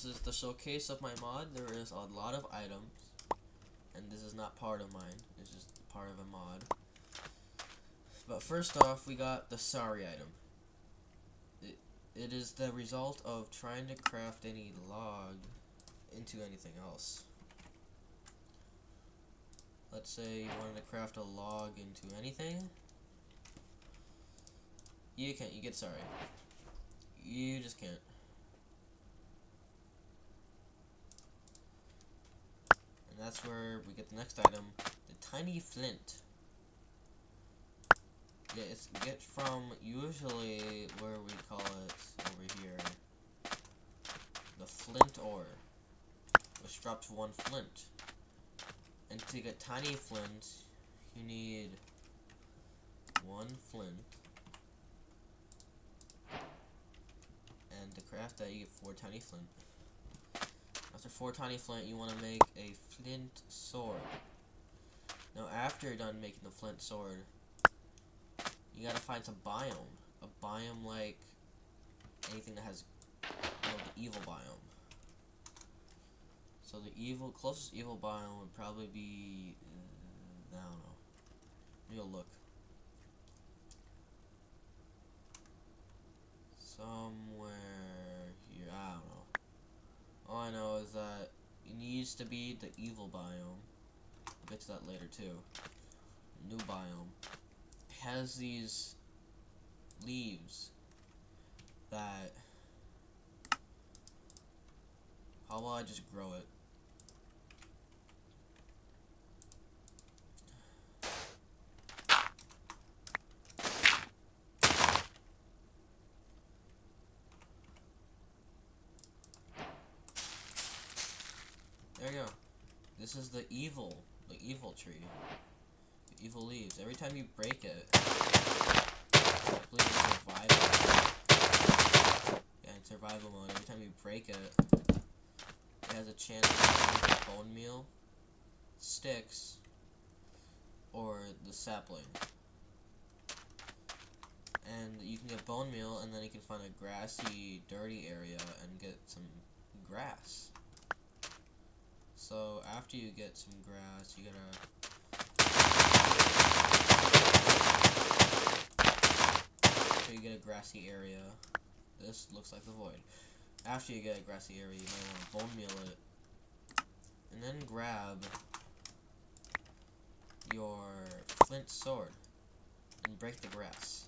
this is the showcase of my mod. There is a lot of items, and this is not part of mine. It's just part of a mod. But first off, we got the sorry item. It is the result of trying to craft any log into anything else. Let's say you wanted to craft a log into anything. You can't. You get sorry. You just can't. And that's where we get the next item, the tiny flint. Yeah, it's get from usually where we call it over here, the flint ore, which drops 1 flint. And to get tiny flint, you need 1 flint. And to craft that, you get 4 tiny flint. After 4 tiny flint, you want to make a flint sword. Now, after you're done making the flint sword, you gotta find some biome. A biome like anything that has, the evil biome. So the closest evil biome would probably be, I don't know. Maybe I'll look. Somewhere here, I don't know. All I know is that it needs to be the evil biome. We'll get to that later too. New biome. It has these leaves that, how about I just grow it? There you go. This is the evil tree. The evil leaves. Every time you break it, I believe it's survival. Yeah, in survival mode, every time you break it, it has a chance to make bone meal, sticks, or the sapling. And you can get bone meal, and then you can find a grassy, dirty area and get some grass. So after you get some grass, you get a grassy area. This looks like the void. After you get a grassy area, you might want to bone meal it, and then grab your flint sword and break the grass.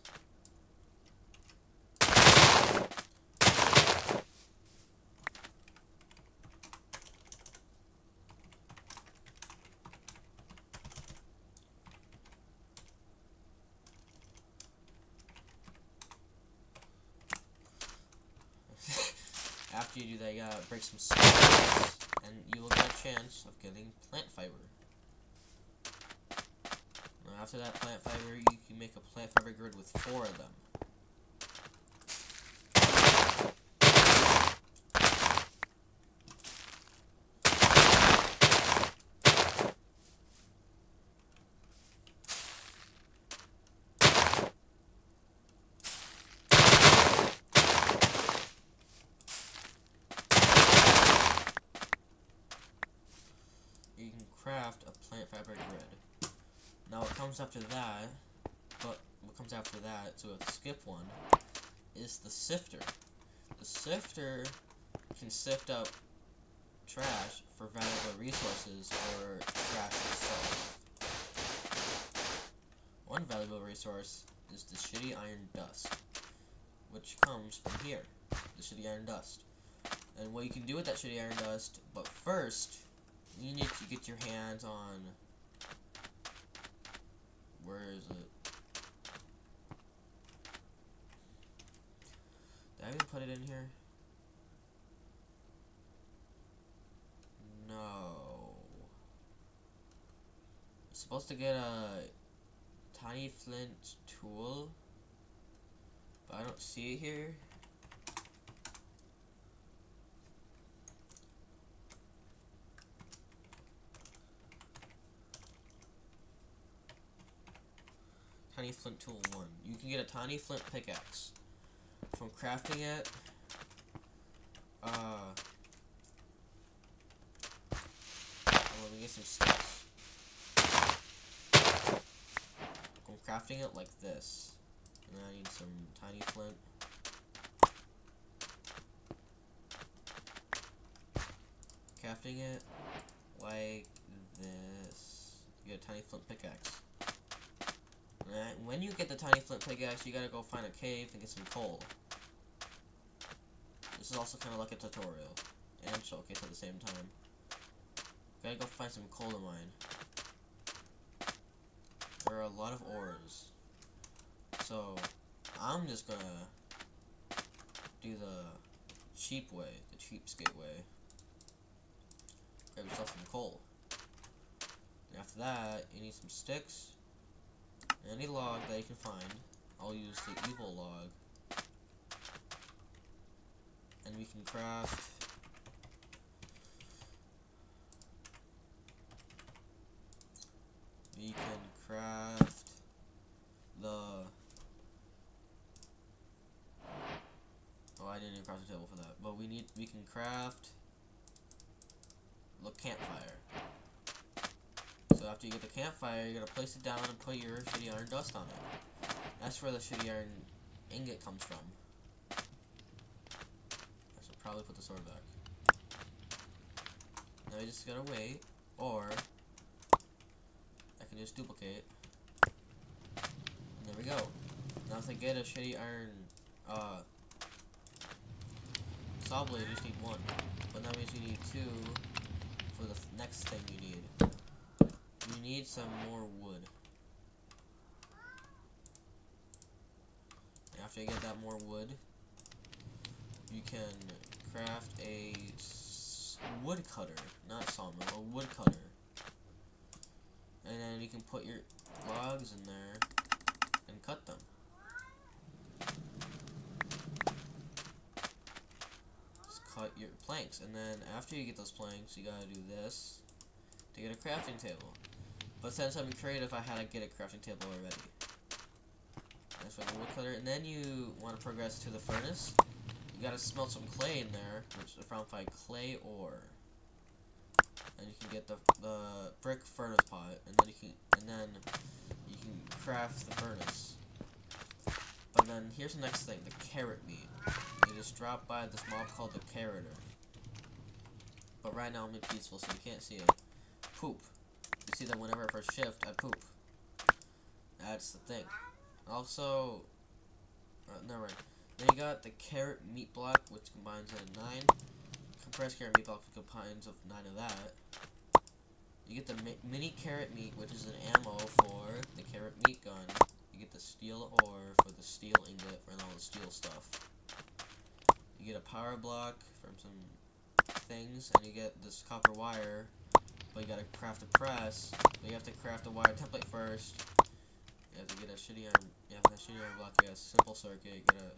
After you do that, you gotta break some stones, and you will get a chance of getting plant fiber. Now, after that plant fiber, you can make a plant fiber grid with 4 of them. You can craft a plant fiber grid. Now what comes after that, so we'll skip one, is the sifter. The sifter can sift up trash for valuable resources or trash itself. One valuable resource is the shitty iron dust, which comes from here, the shitty iron dust. And what you can do with that shitty iron dust, but first, you need to get your hands on, where is it? Did I even put it in here? No. You're supposed to get a tiny flint tool, but I don't see it here. Tiny flint tool 1. You can get a tiny flint pickaxe. From crafting it, let me get some sticks. I'm crafting it like this. And then I need some tiny flint. Crafting it like this. You get a tiny flint pickaxe. And when you get the tiny flint pickaxe, you gotta go find a cave and get some coal. This is also kind of like a tutorial and showcase at the same time. Gotta go find some coal to mine. There are a lot of ores. So, I'm just gonna do the cheap way, the cheapskate way. Grab yourself some coal. And after that, you need some sticks. Any log that you can find. I'll use the evil log. And we can craft the I didn't even craft a table for that. But we can craft the campfire. So after you get the campfire, you're gonna place it down and put your shitty iron dust on it. That's where the shitty iron ingot comes from. I should probably put the sword back. Now you just gotta wait, or I can just duplicate. And there we go. Now to get a shitty iron saw blade, you just need one. But that means you need two for the next thing you need. You need some more wood. And after you get that more wood, you can craft a wood cutter, not sawmill, a wood cutter. And then you can put your logs in there and cut them. Just cut your planks, and then after you get those planks, you gotta do this to get a crafting table. But since I'm creative, I had to get a crafting table already. That's for the wood cutter, and then you want to progress to the furnace. You gotta smelt some clay in there, which is found by clay ore. And you can get the brick furnace pot, and then you can craft the furnace. But then here's the next thing: the carrot meat. You just drop by this mob called the carroter. But right now I'm in peaceful, so you can't see it. Poop. You see that whenever I press shift, I poop. That's the thing. Also, never mind. Then you got the carrot meat block, which combines in 9. Compressed carrot meat block, which combines of 9 of that. You get the mini carrot meat, which is an ammo for the carrot meat gun. You get the steel ore for the steel ingot and all the steel stuff. You get a power block from some things, and you get this copper wire. But you gotta craft a press. But you have to craft a wire template first. You have to get a shitty iron. You have a shitty iron block. You got a simple circuit. You gotta